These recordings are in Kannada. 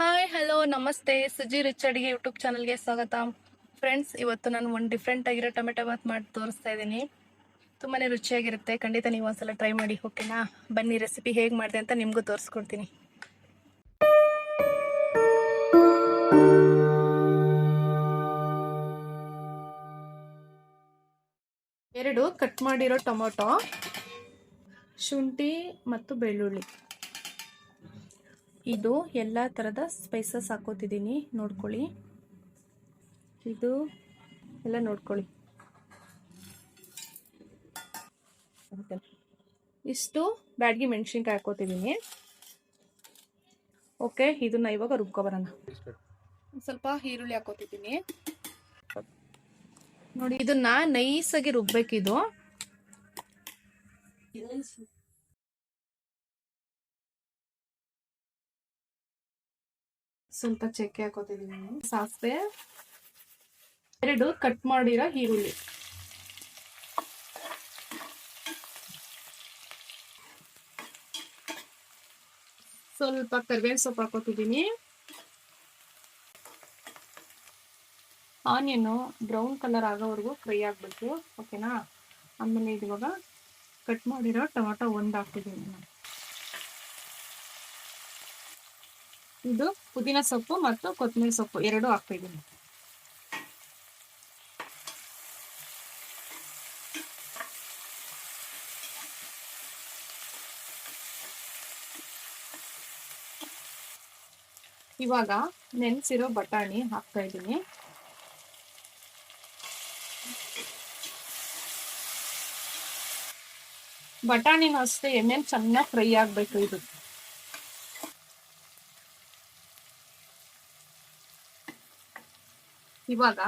ಹಾಯ್ ಹಲೋ ನಮಸ್ತೆ ಸುಜಿ ರಿಚ್ ಅಡಿಗೆ ಯೂಟ್ಯೂಬ್ ಚಾನಲ್ಗೆ ಸ್ವಾಗತ. ಫ್ರೆಂಡ್ಸ್, ಇವತ್ತು ನಾನು ಒಂದು ಡಿಫ್ರೆಂಟ್ ಆಗಿರೋ ಟೊಮೆಟೊ ಬಾತ್ ಮಾಡಿ ತೋರಿಸ್ತಾ ಇದ್ದೀನಿ. ತುಂಬಾ ರುಚಿಯಾಗಿರುತ್ತೆ. ಖಂಡಿತ ನೀವು ಒಂದ್ಸಲ ಟ್ರೈ ಮಾಡಿ, ಓಕೆನಾ? ಬನ್ನಿ ರೆಸಿಪಿ ಹೇಗೆ ಮಾಡಿದೆ ಅಂತ ನಿಮಗೂ ತೋರಿಸ್ಕೊಡ್ತೀನಿ. ಎರಡು ಕಟ್ ಮಾಡಿರೋ ಟೊಮೊಟೊ, ಶುಂಠಿ ಮತ್ತು ಬೆಳ್ಳುಳ್ಳಿ, ಇದು ಎಲ್ಲ ಥರದ ಸ್ಪೈಸಸ್ ಹಾಕೋತಿದ್ದೀನಿ. ನೋಡ್ಕೊಳ್ಳಿ, ಇದು ಎಲ್ಲ ನೋಡ್ಕೊಳ್ಳಿ. ಇಷ್ಟು ಬ್ಯಾಡಗಿ ಮೆಣಸಿನ್ಕಾಯಿ ಹಾಕೋತಿದ್ದೀನಿ. ಓಕೆ, ಇದನ್ನ ಇವಾಗ ರುಬ್ಕೊಬರೋಣ. ಸ್ವಲ್ಪ ಈರುಳ್ಳಿ ಹಾಕೋತಿದ್ದೀನಿ. ನೋಡಿ, ಇದನ್ನ ನೈಸಾಗಿ ರುಬ್ಬೇಕಿದು. ಸ್ವಲ್ಪ ಚಕ್ಕೆ ಹಾಕೋತಿದ್ದೀನಿ, ಸಾಸಿವೆ, ಎರಡು ಕಟ್ ಮಾಡಿರೋ ಈರುಳ್ಳಿ, ಸ್ವಲ್ಪ ಕರಿಬೇವಿನ ಸೊಪ್ಪು ಹಾಕೋತಿದ್ದೀನಿ. ಆನಿಯನ್ ಬ್ರೌನ್ ಕಲರ್ ಆಗೋವರೆಗೂ ಫ್ರೈ ಆಗಬೇಕು, ಓಕೆನಾ? ಆಮೇಲೆ ಇವಾಗ ಕಟ್ ಮಾಡಿರೋ ಟೊಮಾಟೊ ಒಂದು ಹಾಕ್ತಿದ್ದೀನಿ ನಾನು. ಇದು ಪುದೀನ ಸೊಪ್ಪು ಮತ್ತು ಕೊತ್ತಂಬರಿ ಸೊಪ್ಪು ಎರಡು ಹಾಕ್ತಿದ್ದೀನಿ. ಇವಾಗ ನೆನೆಸಿರೋ ಬಟಾಣಿ ಹಾಕ್ತಾ ಇದ್ದೀನಿ. ಬಟಾಣಿನೂ ಅಷ್ಟೇ ಎಣ್ಣೆಲಿ ಚೆನ್ನಾಗಿ ಫ್ರೈ ಆಗಬೇಕು. ಇದು ಇವಾಗ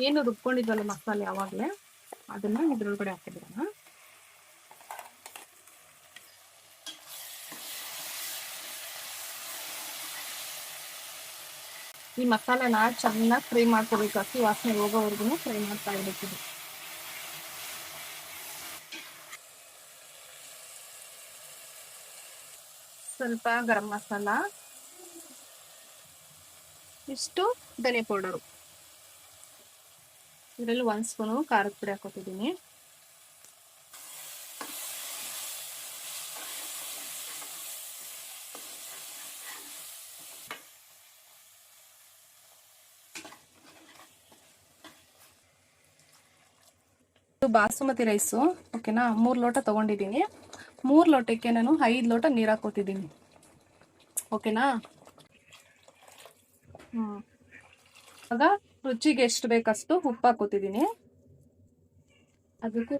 ಏನು ರುಬ್ಕೊಂಡಿದ್ವಲ್ಲ ಮಸಾಲೆ ಯಾವಾಗಲೇ, ಅದನ್ನ ಇದ್ರೊಳಗಡೆ ಹಾಕಿಬಿಡೋಣ. ಈ ಮಸಾಲೆನ ಚೆನ್ನಾಗಿ ಫ್ರೈ ಮಾಡ್ಕೋಬೇಕು. ಹಸಿ ವಾಸನೆ ಹೋಗೋವರೆಗೂ ಫ್ರೈ ಮಾಡ್ತಾ ಇರಬೇಕು. ಸ್ವಲ್ಪ ಗರಂ ಮಸಾಲ, ಇಷ್ಟು ಧನಿಯಾ ಪೌಡರು, ಇದರಲ್ಲಿ 1 ಸ್ಪೂನು ಖಾರದ ಪುಡಿ ಹಾಕೋತಿದ್ದೀನಿ. ಬಾಸುಮತಿ ರೈಸು, ಓಕೆನಾ? 3 ಲೋಟ ತಗೊಂಡಿದ್ದೀನಿ. 3 ಲೋಟಕ್ಕೆ ನಾನು 5 ಲೋಟ ನೀರು ಹಾಕೋತಿದ್ದೀನಿ, ಓಕೆನಾ? ಆಗ ರುಚಿಗೆ ಎಷ್ಟು ಬೇಕಷ್ಟು ಉಪ್ಪು ಹಾಕೋತಿದ್ದೀನಿ. ಅದಕ್ಕೆ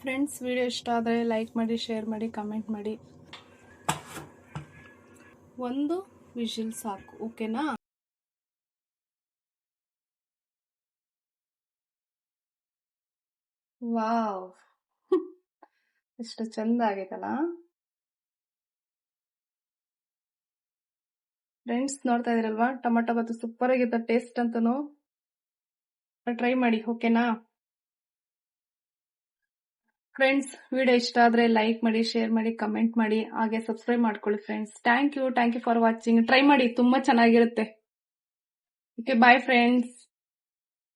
ಫ್ರೆಂಡ್ಸ್, ವಿಡಿಯೋ ಇಷ್ಟ ಆದರೆ ಲೈಕ್ ಮಾಡಿ, ಶೇರ್ ಮಾಡಿ, ಕಮೆಂಟ್ ಮಾಡಿ. 1 ವಿಷಲ್ ಸಾಕು, ಓಕೆನಾ? ವಾವ್, ಎಷ್ಟು ಚಂದ ಆಗೈತಲ್ಲ ಫ್ರೆಂಡ್ಸ್. ನೋಡ್ತಾ ಇದೀರಲ್ವಾ, ಟೊಮೆಟೊ ಬಾತು ಸೂಪರ್ ಆಗಿತ್ತು ಟೇಸ್ಟ್ ಅಂತನೂ. ಟ್ರೈ ಮಾಡಿ, ಓಕೆನಾ? ಫ್ರೆಂಡ್ಸ್, ವಿಡಿಯೋ ಇಷ್ಟ ಆದ್ರೆ ಲೈಕ್ ಮಾಡಿ, ಶೇರ್ ಮಾಡಿ, ಕಮೆಂಟ್ ಮಾಡಿ, ಹಾಗೆ ಸಬ್ಸ್ಕ್ರೈಬ್ ಮಾಡ್ಕೊಳ್ಳಿ friends. Thank you for watching. Try ಮಾಡಿ, ತುಂಬಾ ಚೆನ್ನಾಗಿರುತ್ತೆ. Okay, bye friends.